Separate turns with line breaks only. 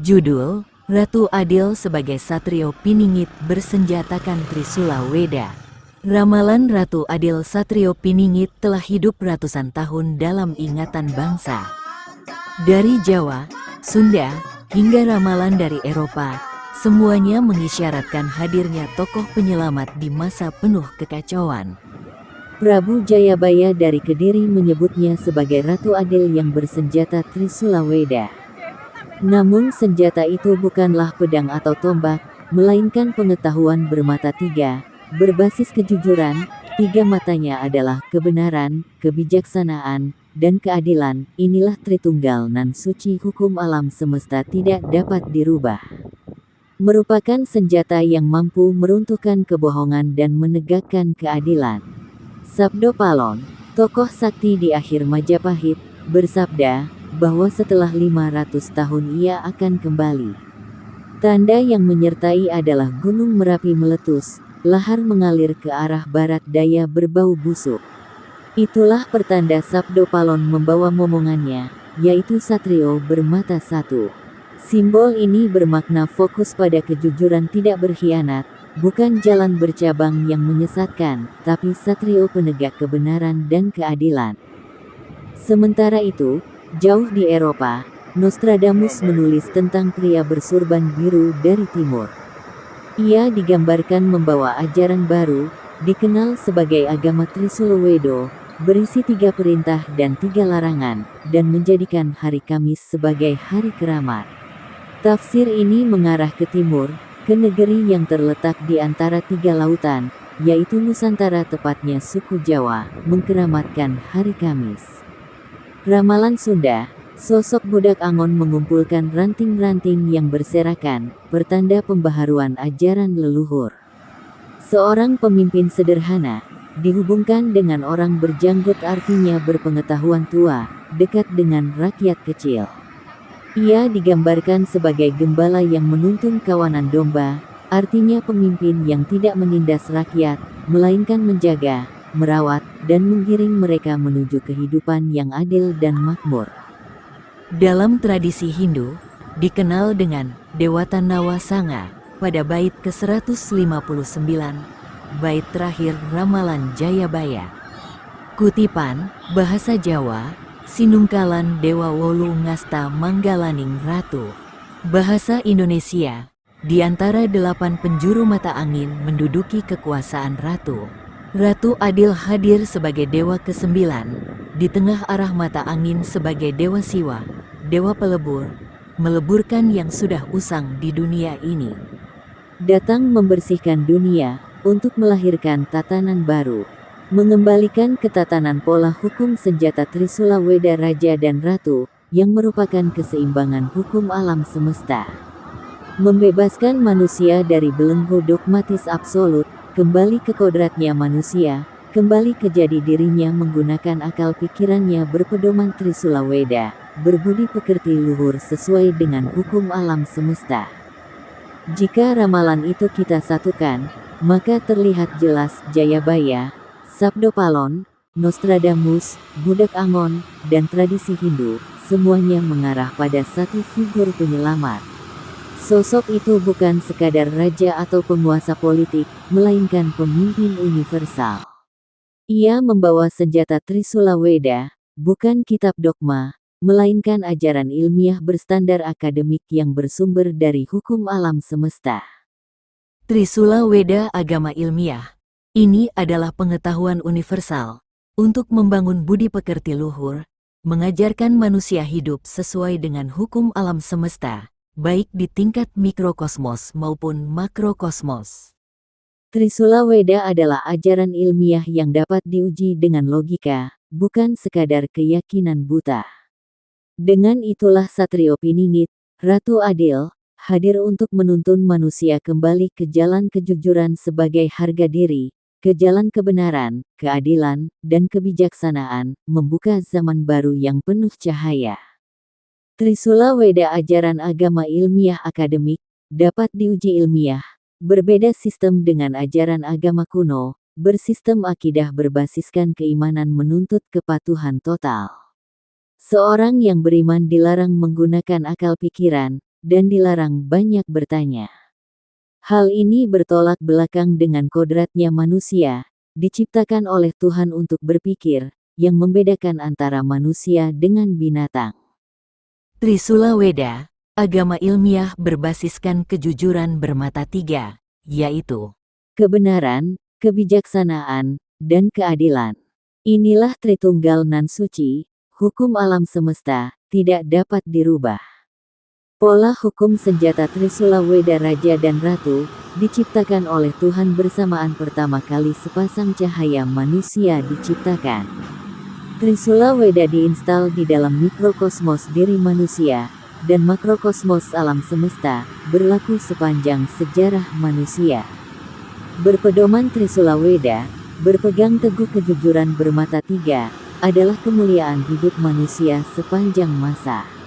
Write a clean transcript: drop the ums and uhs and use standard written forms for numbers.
Judul, Ratu Adil sebagai Satrio Piningit bersenjatakan Trisula Weda. Ramalan Ratu Adil Satrio Piningit telah hidup ratusan tahun dalam ingatan bangsa. Dari Jawa, Sunda, hingga ramalan dari Eropa, semuanya mengisyaratkan hadirnya tokoh penyelamat di masa penuh kekacauan. Prabu Jayabaya dari Kediri menyebutnya sebagai Ratu Adil yang bersenjata Trisula Weda. Namun senjata itu bukanlah pedang atau tombak, melainkan pengetahuan bermata tiga, berbasis kejujuran. Tiga matanya adalah kebenaran, kebijaksanaan, dan keadilan. Inilah Tritunggal nan suci hukum alam semesta tidak dapat dirubah. Merupakan senjata yang mampu meruntuhkan kebohongan dan menegakkan keadilan. Sabdo Palon, tokoh sakti di akhir Majapahit, bersabda bahwa setelah 500 tahun ia akan kembali. Tanda yang menyertai adalah Gunung Merapi meletus, lahar mengalir ke arah barat daya berbau busuk. Itulah pertanda Sabdo Palon membawa momongannya, yaitu Satrio bermata satu. Simbol ini bermakna fokus pada kejujuran tidak berkhianat, bukan jalan bercabang yang menyesatkan, tapi Satrio penegak kebenaran dan keadilan. Sementara itu, jauh di Eropa, Nostradamus menulis tentang pria bersurban biru dari timur. Ia digambarkan membawa ajaran baru, dikenal sebagai agama Trisula Weda, berisi 3 perintah dan 3 larangan, dan menjadikan hari Kamis sebagai hari keramat. Tafsir ini mengarah ke timur, ke negeri yang terletak di antara 3 lautan, yaitu Nusantara tepatnya suku Jawa, mengkeramatkan hari Kamis. Ramalan Sunda, sosok budak Angon mengumpulkan ranting-ranting yang berserakan, pertanda pembaharuan ajaran leluhur. Seorang pemimpin sederhana, dihubungkan dengan orang berjanggut artinya berpengetahuan tua, dekat dengan rakyat kecil. Ia digambarkan sebagai gembala yang menuntun kawanan domba, artinya pemimpin yang tidak menindas rakyat, melainkan menjaga, merawat, dan menggiring mereka menuju kehidupan yang adil dan makmur. Dalam tradisi Hindu, dikenal dengan Dewata Nawasanga, pada bait ke-159, bait terakhir Ramalan Jayabaya. Kutipan, bahasa Jawa, Sinungkalan Dewa Wolu Ngasta Manggalaning Ratu. Bahasa Indonesia, di antara 8 penjuru mata angin menduduki kekuasaan Ratu. Ratu Adil hadir sebagai dewa ke-9, di tengah arah mata angin sebagai dewa Siwa, dewa pelebur, meleburkan yang sudah usang di dunia ini. Datang membersihkan dunia, untuk melahirkan tatanan baru. Mengembalikan ketatanan pola hukum senjata Trisula Weda Raja dan Ratu, yang merupakan keseimbangan hukum alam semesta. Membebaskan manusia dari belenggu dogmatis absolut, kembali ke kodratnya manusia, kembali ke jadi dirinya menggunakan akal pikirannya berpedoman Trisula Weda, berbudi pekerti luhur sesuai dengan hukum alam semesta. Jika ramalan itu kita satukan, maka terlihat jelas Jayabaya, Sabdo Palon, Nostradamus, budak Angon, dan tradisi Hindu, semuanya mengarah pada satu figur penyelamat. Sosok itu bukan sekadar raja atau penguasa politik, melainkan pemimpin universal. Ia membawa senjata Trisula Weda, bukan kitab dogma, melainkan ajaran ilmiah berstandar akademik yang bersumber dari hukum alam semesta. Trisula Weda agama ilmiah. Ini adalah pengetahuan universal, untuk membangun budi pekerti luhur, mengajarkan manusia hidup sesuai dengan hukum alam semesta, baik di tingkat mikrokosmos maupun makrokosmos. Trisula Weda adalah ajaran ilmiah yang dapat diuji dengan logika, bukan sekadar keyakinan buta. Dengan itulah Satrio Piningit, Ratu Adil, hadir untuk menuntun manusia kembali ke jalan kejujuran sebagai harga diri, ke jalan kebenaran, keadilan, dan kebijaksanaan, membuka zaman baru yang penuh cahaya. Trisula Weda ajaran agama ilmiah akademik, dapat diuji ilmiah, berbeda sistem dengan ajaran agama kuno, bersistem akidah berbasiskan keimanan menuntut kepatuhan total. Seorang yang beriman dilarang menggunakan akal pikiran, dan dilarang banyak bertanya. Hal ini bertolak belakang dengan kodratnya manusia, diciptakan oleh Tuhan untuk berpikir, yang membedakan antara manusia dengan binatang. Trisula Weda, agama ilmiah berbasiskan kejujuran bermata tiga, yaitu kebenaran, kebijaksanaan, dan keadilan. Inilah Tritunggal nan suci, hukum alam semesta, tidak dapat dirubah. Pola hukum senjata Trisula Weda Raja dan Ratu, diciptakan oleh Tuhan bersamaan pertama kali sepasang cahaya manusia diciptakan. Trisula Weda diinstal di dalam mikrokosmos diri manusia, dan makrokosmos alam semesta, berlaku sepanjang sejarah manusia. Berpedoman Trisula Weda, berpegang teguh kejujuran bermata tiga, adalah kemuliaan hidup manusia sepanjang masa.